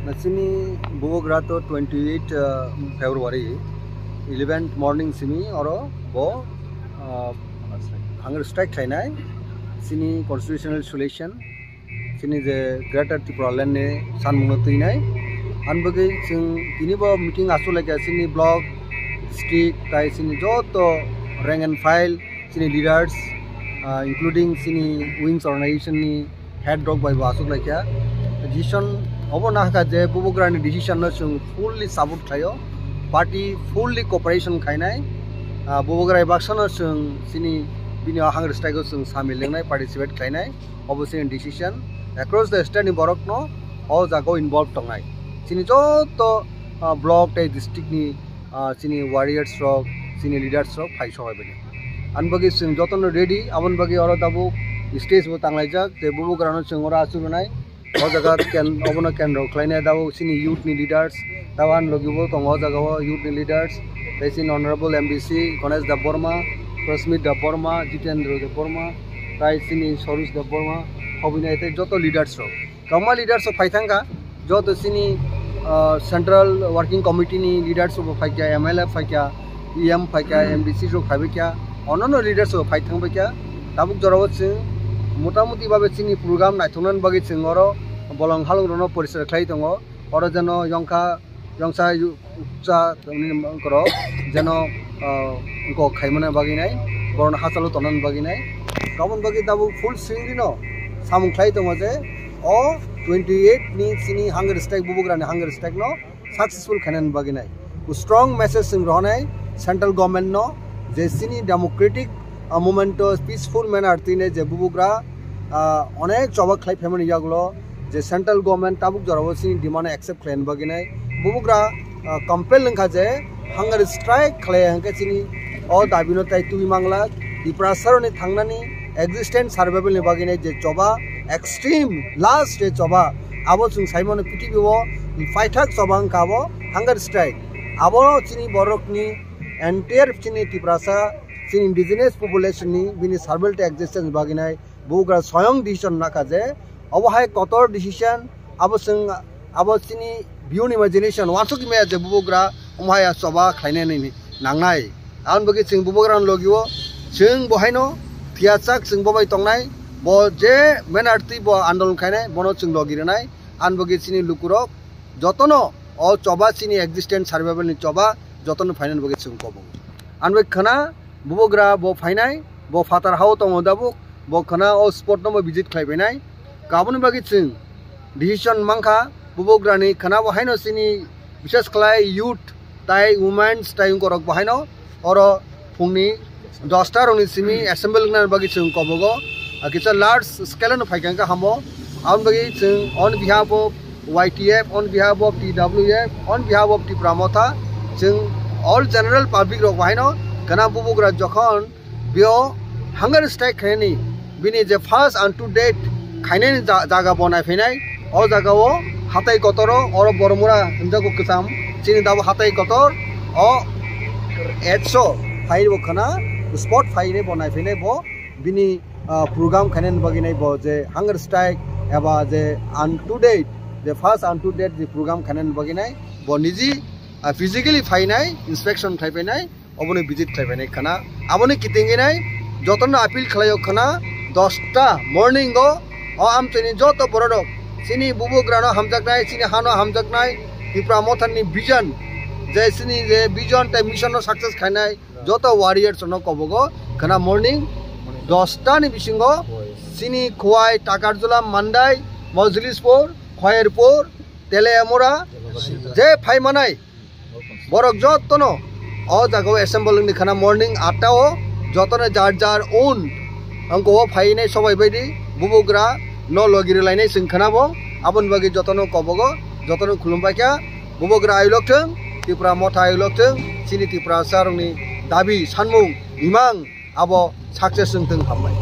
Sini Bubogra to 28 February 11th morning sini oro bo hunger strike thainai sini constitutional solution sini the greater Tripura land ne sanmung tuinai anbagi sing kini bo meeting asulaka sini block district tai sini joto rank and file sini leaders including sini wings organization ni head dog by asulaka decision obona ka je Bubogra ni decision no sung fully support khayo party fully cooperation khainai Bubogra election no sung sini bini hunger strike sung samil lengnai participate khainai obviously decision across the state ni borok no all jago involved tongnai sini joto block tai district ni sini warriors rok sini leaders rok phaiso hoibani anbagi sung joto no ready abon bagi oro dabu stage bo tanglai jak te Bubogra no sung ora asurunai o jaga can obona can ro klaina dabu sini youth ni leaders tawan logibo tong o jaga youth ni leaders tai honorable MBC Ganesh Deborma Prasmit Deborma Jitendra Deborma tai sini Sorush Deborma hobinai te joto leaders ro kama leaders of phaithanga joto sini central working committee ni leaders of phaikya MLF phaikya EM phaikya MBC ro khabikya onono leaders of phaithang bakya tabuk jorobot sing motamuti babe sini program naithongnan bagi singoro bolong halung rono porisar khlai tongo oro jeno yongsa cha koro jeno ko khaimana bagi nai boron hasalo tonan bagi nai kabon bagi dabu full swing no samung khlai tongo je o 28 ni sini hunger strike Bubogra ni hunger strike no successful khanan bagi nai strong message sing ronai central government no je sini democratic movement peaceful manner tine je Bubogra onek chobak khlai family yagulo je central government tabuk jorabo sini demand accept khlain bagi nai Bubogra compel lengkha je hunger strike khlai hangke sini o dabino tai tui mangla Tripura saroni thangnani existent survival ni bagi nai je choba extreme last stage choba abo sung saimon ptv bo faithak chobang kabo hunger strike abo sini borok ni entire sini Tripura sini indigenous population ni bini survival to existence bagi nai Bubogra soyong decision naka je abo hai kotor decision abo sini beyond imagination wasuk me je Bubogra umhaya soba khaine ni nangnai an bagi sing Bubogra logiwo sing bohaino thiachak sing bobai tongnai bo je menarti bo andolon khaine bono sing logirenai an bagi sini lukurok jotono o choba sini existent survival ni choba jotono final bagi sing kobo an bagi khana Bubogra bo fainai bo fatar hau tongo dabuk bo khana o sport no visit khlaibenai kaboni bagi sing decision mangkha Bubogra ni khana bo haino sini bishes khlai youth tai women tai korok bo haino oro phungni 10 ta roni simi assemble na bagi sing kobogo kitchen large scale no phaikanga hamo on bagi sing on behalf of YTF on behalf of TWF on behalf of Tripura Motha sing all general public rok haino kana Bubogra jokhon bio hunger strike khaini bini je first and to date khaine jaga bonai phainai o jaga o hatai kotoro oro boromura hinjago kusam sini dabu hatai kotor o 100 phai bo khana spot phai ne bonai phainai bo bini program khanen baginai bo je hunger strike eba je and to date the first and to date the program khanen baginai bo niji physically phainai inspection khai phainai obone visit khlaibani khana abone kitinginai jotono appeal khlayo khana 10 ta morning go o amchini joto borodok sini Bubogra no hamjaknai sini hano hamjaknai Tripura Motha ni vision je sini je vision ta mission no success khainai joto warriors no kobogo khana morning 10 ta ni bisingo sini khwai Takarjula Mandai Mojlispur Khoyerpur Teleamora je phai manai borok jotono o jago assemble ni khana morning 8 ta o jotone jar own angko phainai sobai baidi Bubogra no logiri lainai sing khana bo abon bagi jotono kobogo jotono khulumbakya Bubogra ailoktheng Tripura Motha ailoktheng sini Tripura saroni dabi sanmung imang abo success sungteng hambai